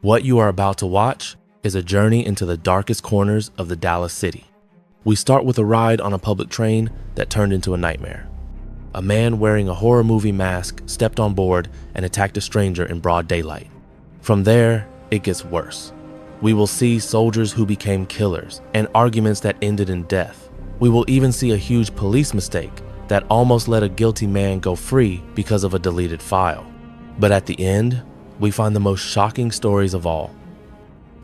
What you are about to watch is a journey into the darkest corners of the Dallas city. We start with a ride on a public train that turned into a nightmare. A man wearing a horror movie mask stepped on board and attacked a stranger in broad daylight. From there, it gets worse. We will see soldiers who became killers and arguments that ended in death. We will even see a huge police mistake that almost let a guilty man go free because of a deleted file. But at the end, we find the most shocking stories of all.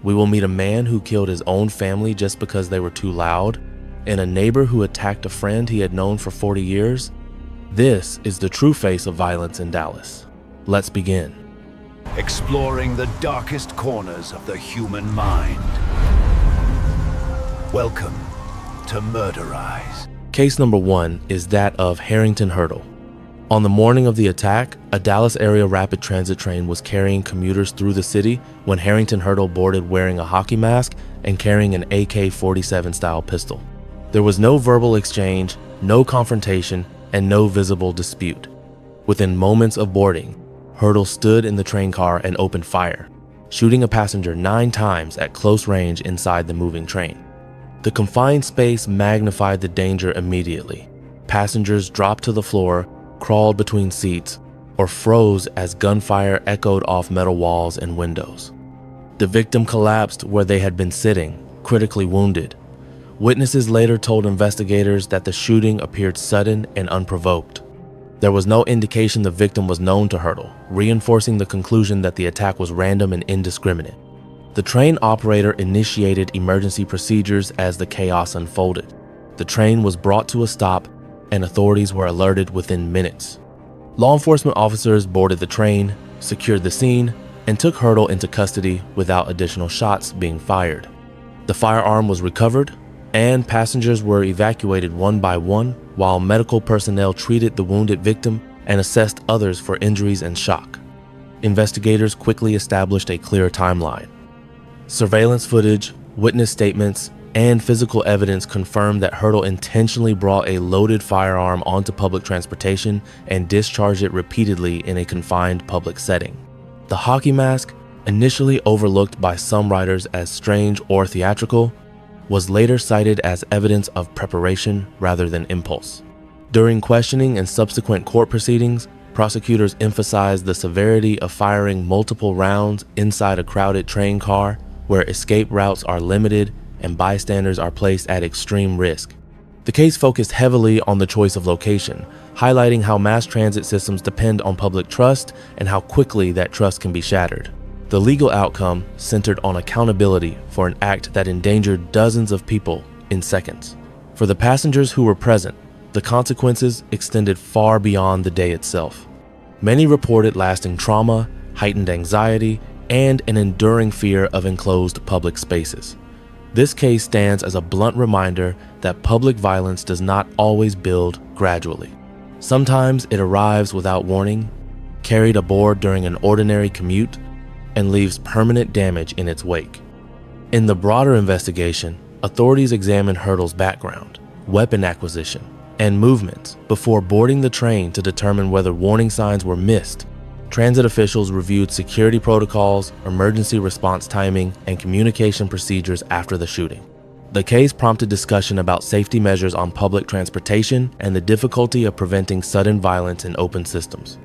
We will meet a man who killed his own family just because they were too loud, and a neighbor who attacked a friend he had known for 40 years. This is the true face of violence in Dallas. Let's begin. Exploring the darkest corners of the human mind. Welcome to Murderize. Case number 1 is that of Harrington Hurdle. On the morning of the attack, a Dallas area rapid transit train was carrying commuters through the city when Harrington Hurdle boarded wearing a hockey mask and carrying an AK-47 style pistol. There was no verbal exchange, no confrontation, and no visible dispute. Within moments of boarding, Hurdle stood in the train car and opened fire, shooting a passenger 9 times at close range inside the moving train. The confined space magnified the danger immediately. Passengers dropped to the floor, crawled between seats, or froze as gunfire echoed off metal walls and windows. The victim collapsed where they had been sitting, critically wounded. Witnesses later told investigators that the shooting appeared sudden and unprovoked. There was no indication the victim was known to Hurdle, reinforcing the conclusion that the attack was random and indiscriminate. The train operator initiated emergency procedures as the chaos unfolded. The train was brought to a stop, and authorities were alerted within minutes. Law enforcement officers boarded the train, secured the scene, and took Hurdle into custody without additional shots being fired. The firearm was recovered, and passengers were evacuated one by one while medical personnel treated the wounded victim and assessed others for injuries and shock. Investigators quickly established a clear timeline. Surveillance footage, witness statements, and physical evidence confirmed that Hurdle intentionally brought a loaded firearm onto public transportation and discharged it repeatedly in a confined public setting. The hockey mask, initially overlooked by some writers as strange or theatrical, was later cited as evidence of preparation rather than impulse. During questioning and subsequent court proceedings, prosecutors emphasized the severity of firing multiple rounds inside a crowded train car where escape routes are limited and bystanders are placed at extreme risk. The case focused heavily on the choice of location, highlighting how mass transit systems depend on public trust and how quickly that trust can be shattered. The legal outcome centered on accountability for an act that endangered dozens of people in seconds. For the passengers who were present, the consequences extended far beyond the day itself. Many reported lasting trauma, heightened anxiety, and an enduring fear of enclosed public spaces. This case stands as a blunt reminder that public violence does not always build gradually. Sometimes it arrives without warning, carried aboard during an ordinary commute, and leaves permanent damage in its wake. In the broader investigation, authorities examined Hurdle's background, weapon acquisition, and movements before boarding the train to determine whether warning signs were missed. Transit officials reviewed security protocols, emergency response timing, and communication procedures after the shooting. The case prompted discussion about safety measures on public transportation and the difficulty of preventing sudden violence in open systems.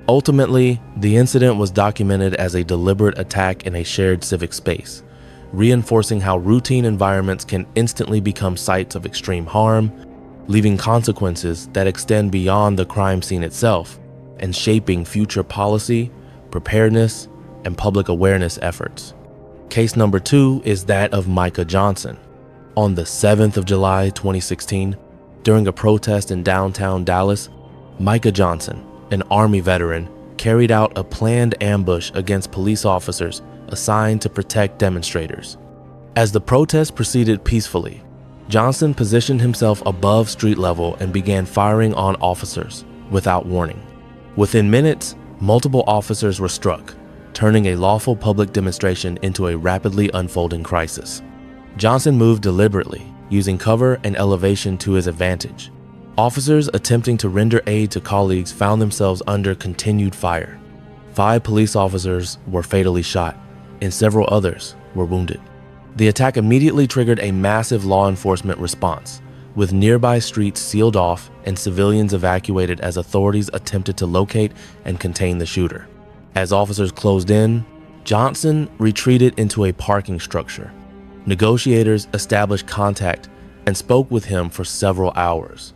Ultimately, the incident was documented as a deliberate attack in a shared civic space, reinforcing how routine environments can instantly become sites of extreme harm, leaving consequences that extend beyond the crime scene itself and shaping future policy, preparedness, and public awareness efforts. Case number 2 is that of Micah Johnson. On the 7th of July 2016, during a protest in downtown Dallas, Micah Johnson, an Army veteran, carried out a planned ambush against police officers assigned to protect demonstrators. As the protest proceeded peacefully, Johnson positioned himself above street level and began firing on officers without warning. Within minutes, multiple officers were struck, turning a lawful public demonstration into a rapidly unfolding crisis. Johnson moved deliberately, using cover and elevation to his advantage. Officers attempting to render aid to colleagues found themselves under continued fire. 5 police officers were fatally shot, and several others were wounded. The attack immediately triggered a massive law enforcement response, with nearby streets sealed off and civilians evacuated as authorities attempted to locate and contain the shooter. As officers closed in, Johnson retreated into a parking structure. Negotiators established contact and spoke with him for several hours.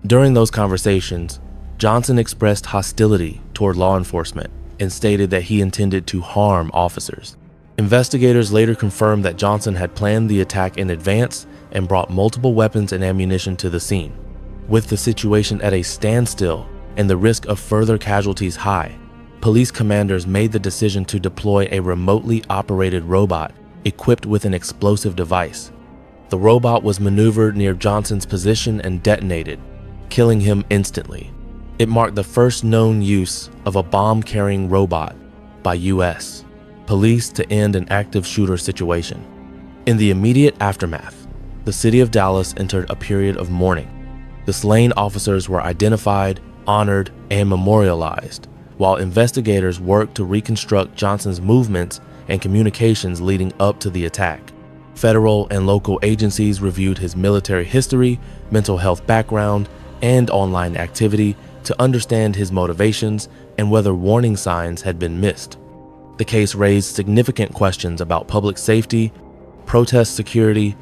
During those conversations, Johnson expressed hostility toward law enforcement and stated that he intended to harm officers. Investigators later confirmed that Johnson had planned the attack in advance and brought multiple weapons and ammunition to the scene. With the situation at a standstill and the risk of further casualties high, police commanders made the decision to deploy a remotely operated robot equipped with an explosive device. The robot was maneuvered near Johnson's position and detonated, killing him instantly. It marked the first known use of a bomb-carrying robot by U.S. police to end an active shooter situation. In the immediate aftermath, the city of Dallas entered a period of mourning. The slain officers were identified, honored, and memorialized, while investigators worked to reconstruct Johnson's movements and communications leading up to the attack. Federal and local agencies reviewed his military history, mental health background, and online activity to understand his motivations and whether warning signs had been missed. The case raised significant questions about public safety, protest security,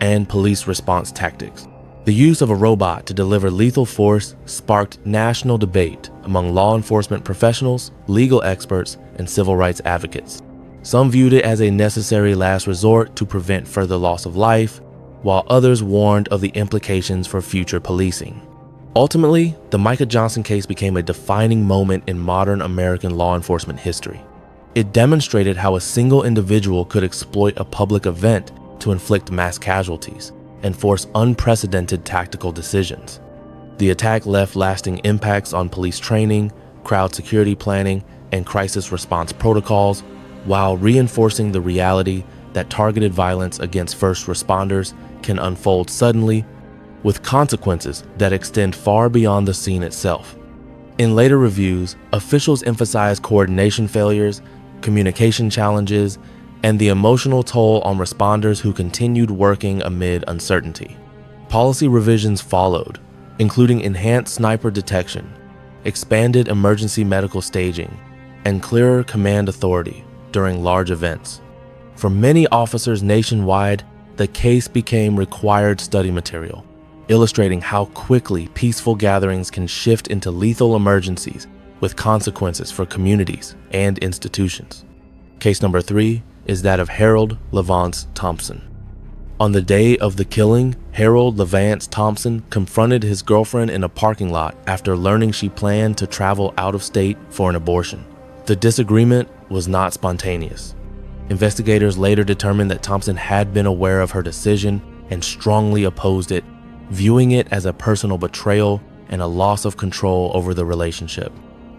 and police response tactics. The use of a robot to deliver lethal force sparked national debate among law enforcement professionals, legal experts, and civil rights advocates. Some viewed it as a necessary last resort to prevent further loss of life, while others warned of the implications for future policing. Ultimately, the Micah Johnson case became a defining moment in modern American law enforcement history. It demonstrated how a single individual could exploit a public event to inflict mass casualties and force unprecedented tactical decisions. The attack left lasting impacts on police training, crowd security planning, and crisis response protocols, while reinforcing the reality that targeted violence against first responders can unfold suddenly, with consequences that extend far beyond the scene itself. In later reviews, officials emphasized coordination failures, communication challenges, and the emotional toll on responders who continued working amid uncertainty. Policy revisions followed, including enhanced sniper detection, expanded emergency medical staging, and clearer command authority during large events. For many officers nationwide, the case became required study material, illustrating how quickly peaceful gatherings can shift into lethal emergencies with consequences for communities and institutions. Case number 3 is that of Harold Levance Thompson. On the day of the killing, Harold Levance Thompson confronted his girlfriend in a parking lot after learning she planned to travel out of state for an abortion. The disagreement was not spontaneous. Investigators later determined that Thompson had been aware of her decision and strongly opposed it, viewing it as a personal betrayal and a loss of control over the relationship.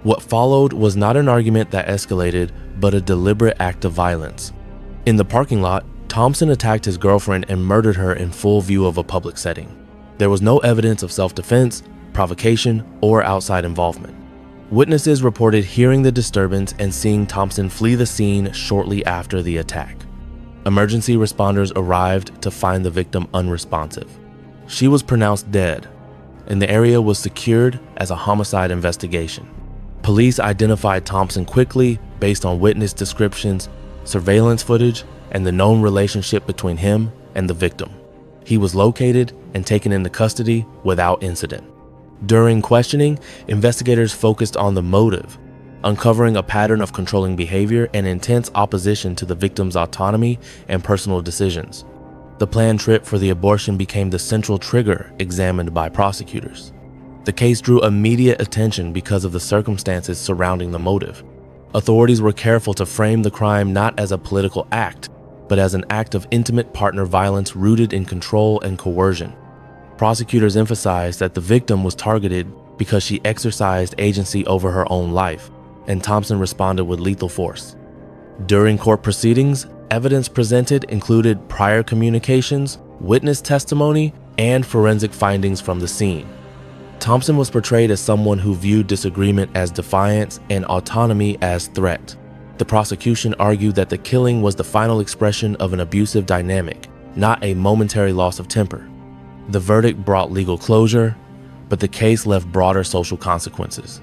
What followed was not an argument that escalated, but a deliberate act of violence. In the parking lot, Thompson attacked his girlfriend and murdered her in full view of a public setting. There was no evidence of self-defense, provocation, or outside involvement. Witnesses reported hearing the disturbance and seeing Thompson flee the scene shortly after the attack. Emergency responders arrived to find the victim unresponsive. She was pronounced dead, and the area was secured as a homicide investigation. Police identified Thompson quickly based on witness descriptions, surveillance footage, and the known relationship between him and the victim. He was located and taken into custody without incident. During questioning, investigators focused on the motive, uncovering a pattern of controlling behavior and intense opposition to the victim's autonomy and personal decisions. The planned trip for the abortion became the central trigger examined by prosecutors. The case drew immediate attention because of the circumstances surrounding the motive. Authorities were careful to frame the crime not as a political act, but as an act of intimate partner violence rooted in control and coercion. Prosecutors emphasized that the victim was targeted because she exercised agency over her own life, and Thompson responded with lethal force. During court proceedings, evidence presented included prior communications, witness testimony, and forensic findings from the scene. Thompson was portrayed as someone who viewed disagreement as defiance and autonomy as threat. The prosecution argued that the killing was the final expression of an abusive dynamic, not a momentary loss of temper. The verdict brought legal closure, but the case left broader social consequences.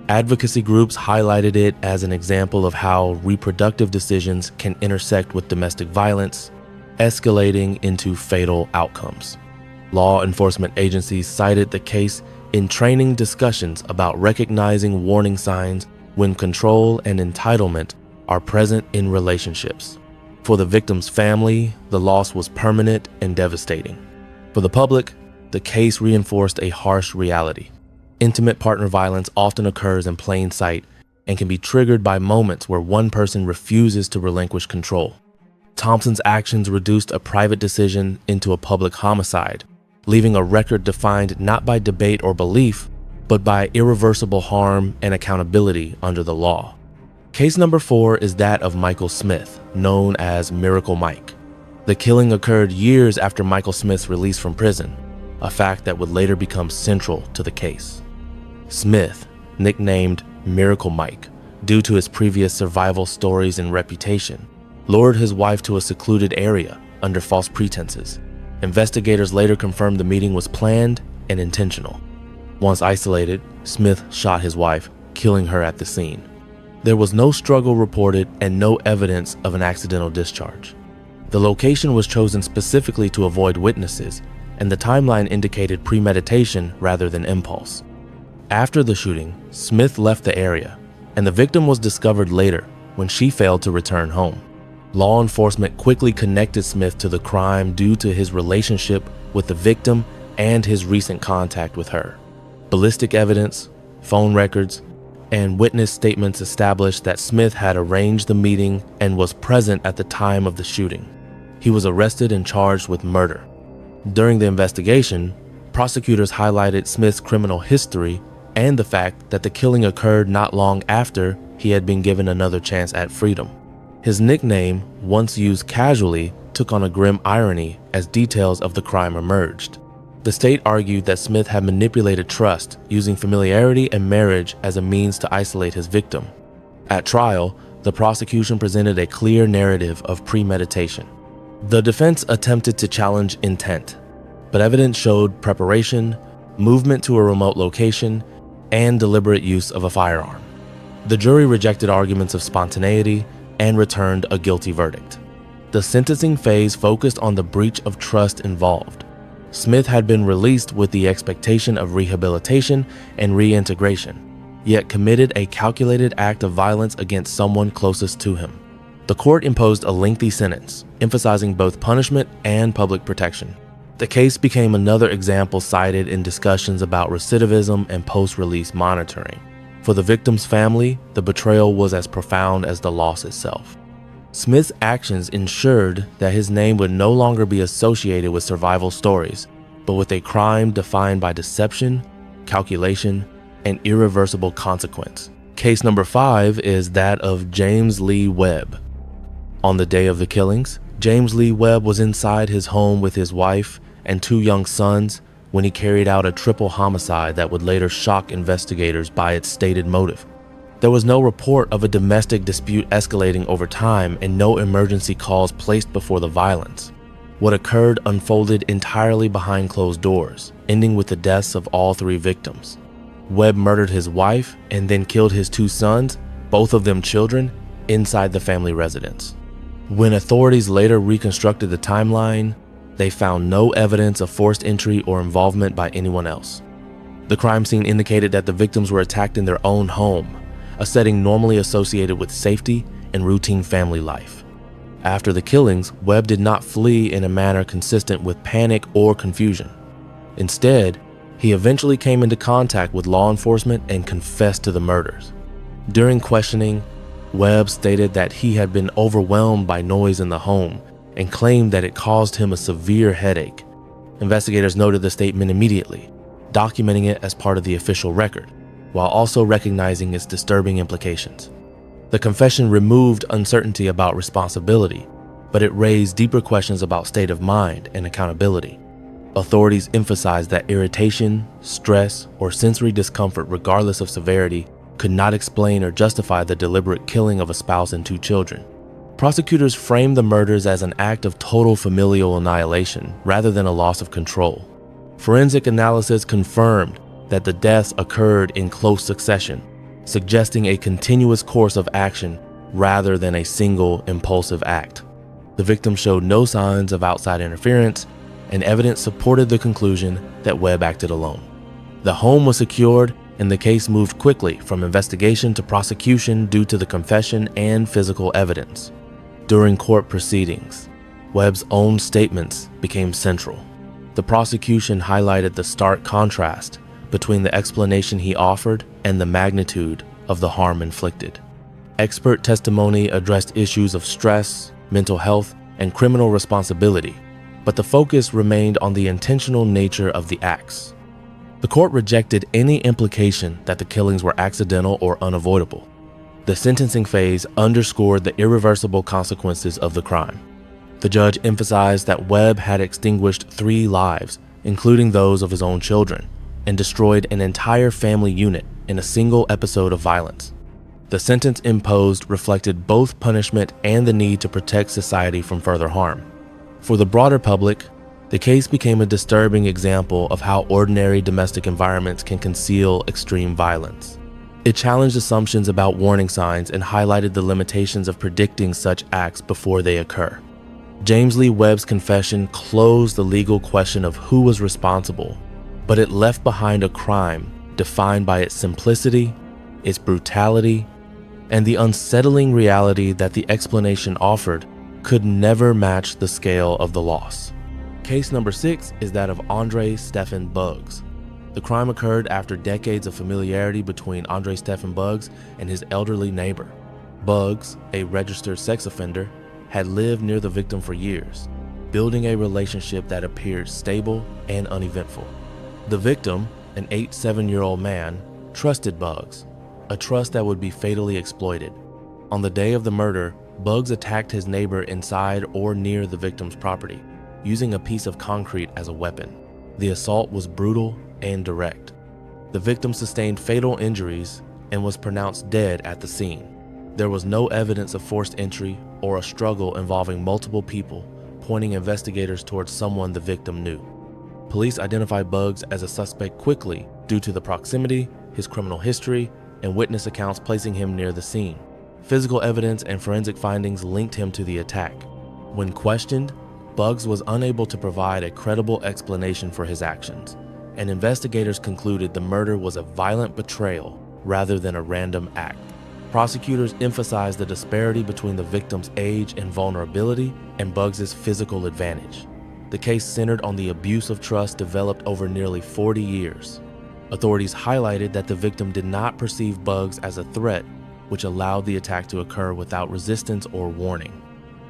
Advocacy groups highlighted it as an example of how reproductive decisions can intersect with domestic violence, escalating into fatal outcomes. Law enforcement agencies cited the case in training discussions about recognizing warning signs when control and entitlement are present in relationships. For the victim's family, the loss was permanent and devastating. For the public, the case reinforced a harsh reality. Intimate partner violence often occurs in plain sight and can be triggered by moments where one person refuses to relinquish control. Thompson's actions reduced a private decision into a public homicide, leaving a record defined not by debate or belief, but by irreversible harm and accountability under the law. Case number 4 is that of Michael Smith, known as Miracle Mike. The killing occurred years after Michael Smith's release from prison, a fact that would later become central to the case. Smith, nicknamed Miracle Mike due to his previous survival stories and reputation, lured his wife to a secluded area under false pretenses. Investigators later confirmed the meeting was planned and intentional. Once isolated, Smith shot his wife, killing her at the scene. There was no struggle reported and no evidence of an accidental discharge. The location was chosen specifically to avoid witnesses, and the timeline indicated premeditation rather than impulse. After the shooting, Smith left the area, and the victim was discovered later when she failed to return home. Law enforcement quickly connected Smith to the crime due to his relationship with the victim and his recent contact with her. Ballistic evidence, phone records, and witness statements established that Smith had arranged the meeting and was present at the time of the shooting. He was arrested and charged with murder. During the investigation, prosecutors highlighted Smith's criminal history and the fact that the killing occurred not long after he had been given another chance at freedom. His nickname, once used casually, took on a grim irony as details of the crime emerged. The state argued that Smith had manipulated trust, using familiarity and marriage as a means to isolate his victim. At trial, the prosecution presented a clear narrative of premeditation. The defense attempted to challenge intent, but evidence showed preparation, movement to a remote location, and deliberate use of a firearm. The jury rejected arguments of spontaneity and returned a guilty verdict. The sentencing phase focused on the breach of trust involved. Smith had been released with the expectation of rehabilitation and reintegration, yet committed a calculated act of violence against someone closest to him. The court imposed a lengthy sentence, emphasizing both punishment and public protection. The case became another example cited in discussions about recidivism and post-release monitoring. For the victim's family, the betrayal was as profound as the loss itself. Smith's actions ensured that his name would no longer be associated with survival stories, but with a crime defined by deception, calculation, and irreversible consequence. Case number 5 is that of James Lee Webb. On the day of the killings, James Lee Webb was inside his home with his wife and 2 young sons when he carried out a triple homicide that would later shock investigators by its stated motive. There was no report of a domestic dispute escalating over time and no emergency calls placed before the violence. What occurred unfolded entirely behind closed doors, ending with the deaths of all 3 victims. Webb murdered his wife and then killed his 2 sons, both of them children, inside the family residence. When authorities later reconstructed the timeline, they found no evidence of forced entry or involvement by anyone else. The crime scene indicated that the victims were attacked in their own home, a setting normally associated with safety and routine family life. After the killings, Webb did not flee in a manner consistent with panic or confusion. Instead, he eventually came into contact with law enforcement and confessed to the murders. During questioning, Webb stated that he had been overwhelmed by noise in the home and claimed that it caused him a severe headache. Investigators noted the statement immediately, documenting it as part of the official record, while also recognizing its disturbing implications. The confession removed uncertainty about responsibility, but it raised deeper questions about state of mind and accountability. Authorities emphasized that irritation, stress, or sensory discomfort, regardless of severity, could not explain or justify the deliberate killing of a spouse and 2 children. Prosecutors framed the murders as an act of total familial annihilation rather than a loss of control. Forensic analysis confirmed that the deaths occurred in close succession, suggesting a continuous course of action rather than a single impulsive act. The victim showed no signs of outside interference, and evidence supported the conclusion that Webb acted alone. The home was secured, and the case moved quickly from investigation to prosecution due to the confession and physical evidence. During court proceedings, Webb's own statements became central. The prosecution highlighted the stark contrast between the explanation he offered and the magnitude of the harm inflicted. Expert testimony addressed issues of stress, mental health, and criminal responsibility, but the focus remained on the intentional nature of the acts. The court rejected any implication that the killings were accidental or unavoidable. The sentencing phase underscored the irreversible consequences of the crime. The judge emphasized that Webb had extinguished 3 lives, including those of his own children, and destroyed an entire family unit in a single episode of violence. The sentence imposed reflected both punishment and the need to protect society from further harm. For the broader public, the case became a disturbing example of how ordinary domestic environments can conceal extreme violence. It challenged assumptions about warning signs and highlighted the limitations of predicting such acts before they occur. James Lee Webb's confession closed the legal question of who was responsible, but it left behind a crime defined by its simplicity, its brutality, and the unsettling reality that the explanation offered could never match the scale of the loss. Case number 6 is that of Andre Stephen Buggs. The crime occurred after decades of familiarity between Andre Stephen Buggs and his elderly neighbor. Buggs, a registered sex offender, had lived near the victim for years, building a relationship that appeared stable and uneventful. The victim, an 87-year-old man, trusted Buggs, a trust that would be fatally exploited. On the day of the murder, Buggs attacked his neighbor inside or near the victim's property, using a piece of concrete as a weapon. The assault was brutal and direct. The victim sustained fatal injuries and was pronounced dead at the scene. There was no evidence of forced entry or a struggle involving multiple people, pointing investigators towards someone the victim knew. Police identified Buggs as a suspect quickly due to the proximity, his criminal history, and witness accounts placing him near the scene. Physical evidence and forensic findings linked him to the attack. When questioned, Buggs was unable to provide a credible explanation for his actions, and investigators concluded the murder was a violent betrayal rather than a random act. Prosecutors emphasized the disparity between the victim's age and vulnerability and Buggs' physical advantage. The case centered on the abuse of trust developed over nearly 40 years. Authorities highlighted that the victim did not perceive Buggs as a threat, which allowed the attack to occur without resistance or warning.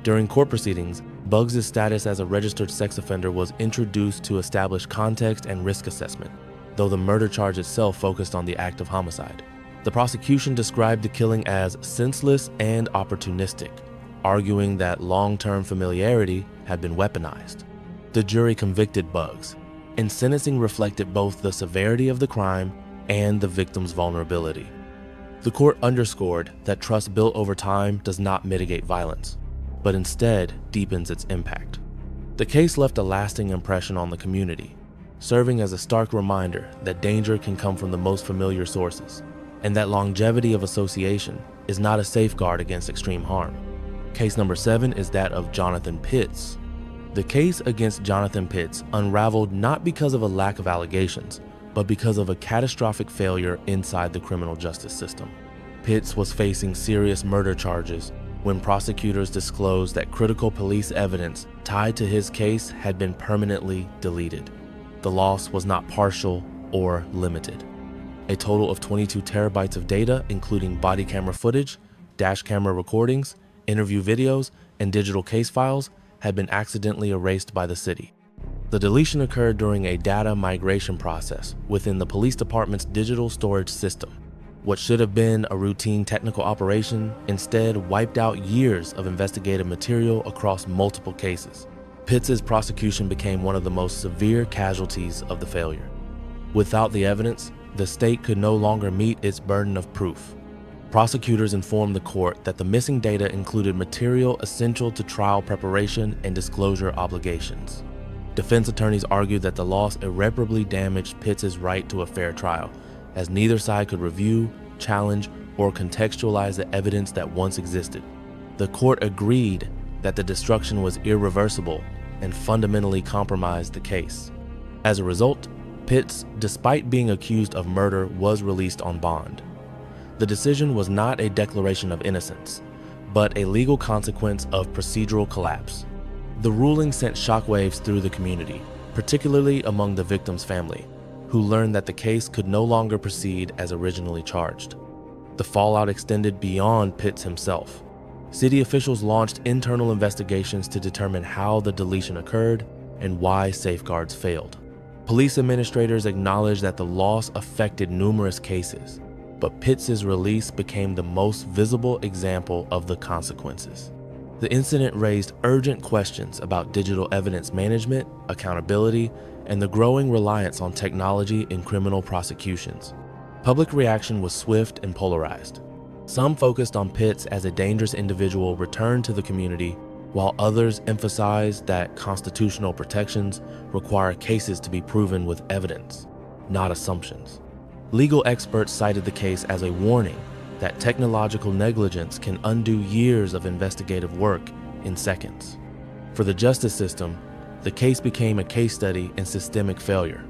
During court proceedings, Buggs' status as a registered sex offender was introduced to establish context and risk assessment, though the murder charge itself focused on the act of homicide. The prosecution described the killing as senseless and opportunistic, arguing that long-term familiarity had been weaponized. The jury convicted Buggs, and sentencing reflected both the severity of the crime and the victim's vulnerability. The court underscored that trust built over time does not mitigate violence, but instead deepens its impact. The case left a lasting impression on the community, serving as a stark reminder that danger can come from the most familiar sources, and that longevity of association is not a safeguard against extreme harm. Case number 7 is that of Jonathan Pitts. The case against Jonathan Pitts unraveled not because of a lack of allegations, but because of a catastrophic failure inside the criminal justice system. Pitts was facing serious murder charges when prosecutors disclosed that critical police evidence tied to his case had been permanently deleted. The loss was not partial or limited. A total of 22 terabytes of data, including body camera footage, dash camera recordings, interview videos, and digital case files, had been accidentally erased by the city. The deletion occurred during a data migration process within the police department's digital storage system. What should have been a routine technical operation instead wiped out years of investigative material across multiple cases. Pitts' prosecution became one of the most severe casualties of the failure. Without the evidence, the state could no longer meet its burden of proof. Prosecutors informed the court that the missing data included material essential to trial preparation and disclosure obligations. Defense attorneys argued that the loss irreparably damaged Pitts' right to a fair trial, as neither side could review, challenge, or contextualize the evidence that once existed. The court agreed that the destruction was irreversible and fundamentally compromised the case. As a result, Pitts, despite being accused of murder, was released on bond. The decision was not a declaration of innocence, but a legal consequence of procedural collapse. The ruling sent shockwaves through the community, particularly among the victim's family, who learned that the case could no longer proceed as originally charged. The fallout extended beyond Pitts himself. City officials launched internal investigations to determine how the deletion occurred and why safeguards failed. Police administrators acknowledged that the loss affected numerous cases, but Pitts' release became the most visible example of the consequences. The incident raised urgent questions about digital evidence management, accountability, and the growing reliance on technology in criminal prosecutions. Public reaction was swift and polarized. Some focused on Pitts as a dangerous individual returned to the community, while others emphasized that constitutional protections require cases to be proven with evidence, not assumptions. Legal experts cited the case as a warning that technological negligence can undo years of investigative work in seconds. For the justice system, the case became a case study in systemic failure.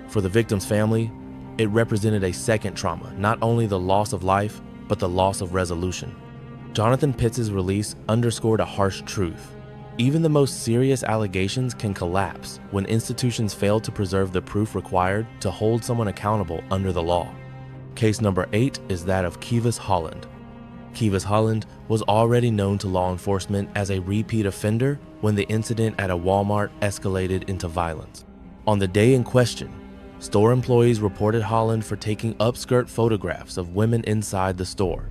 For the victim's family, it represented a second trauma, not only the loss of life, but the loss of resolution. Jonathan Pitts' release underscored a harsh truth. Even the most serious allegations can collapse when institutions fail to preserve the proof required to hold someone accountable under the law. Case number 8 is that of Kivas Holland. Kivas Holland was already known to law enforcement as a repeat offender when the incident at a Walmart escalated into violence. On the day in question, store employees reported Holland for taking upskirt photographs of women inside the store,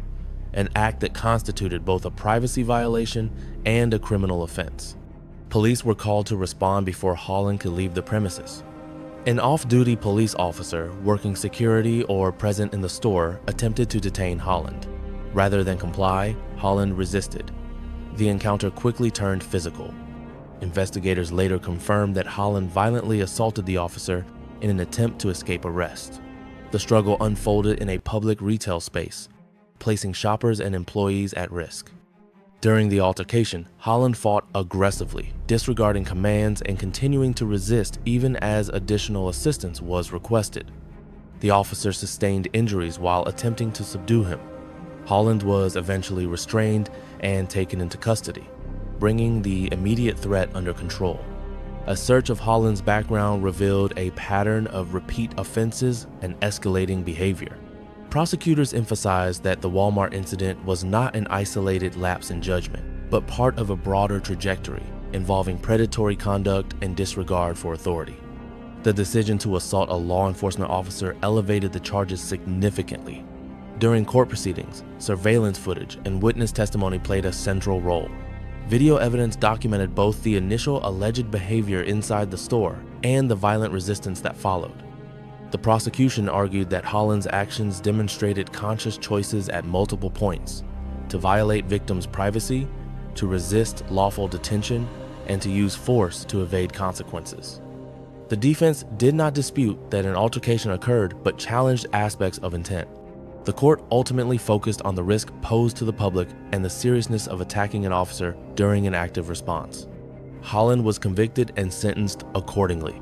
an act that constituted both a privacy violation and a criminal offense. Police were called to respond before Holland could leave the premises. An off-duty police officer working security or present in the store attempted to detain Holland. Rather than comply, Holland resisted. The encounter quickly turned physical. Investigators later confirmed that Holland violently assaulted the officer in an attempt to escape arrest. The struggle unfolded in a public retail space, placing shoppers and employees at risk. During the altercation, Holland fought aggressively, disregarding commands and continuing to resist even as additional assistance was requested. The officer sustained injuries while attempting to subdue him. Holland was eventually restrained and taken into custody, bringing the immediate threat under control. A search of Holland's background revealed a pattern of repeat offenses and escalating behavior. Prosecutors emphasized that the Walmart incident was not an isolated lapse in judgment, but part of a broader trajectory involving predatory conduct and disregard for authority. The decision to assault a law enforcement officer elevated the charges significantly. During court proceedings, surveillance footage and witness testimony played a central role. Video evidence documented both the initial alleged behavior inside the store and the violent resistance that followed. The prosecution argued that Holland's actions demonstrated conscious choices at multiple points to violate victims' privacy, to resist lawful detention, and to use force to evade consequences. The defense did not dispute that an altercation occurred, but challenged aspects of intent. The court ultimately focused on the risk posed to the public and the seriousness of attacking an officer during an active response. Holland was convicted and sentenced accordingly.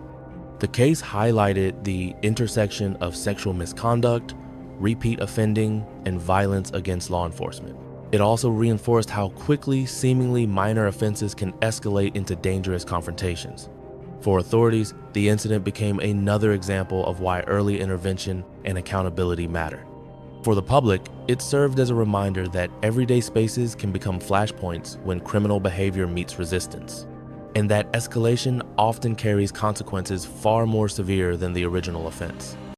The case highlighted the intersection of sexual misconduct, repeat offending, and violence against law enforcement. It also reinforced how quickly seemingly minor offenses can escalate into dangerous confrontations. For authorities, the incident became another example of why early intervention and accountability matter. For the public, it served as a reminder that everyday spaces can become flashpoints when criminal behavior meets resistance, and that escalation often carries consequences far more severe than the original offense.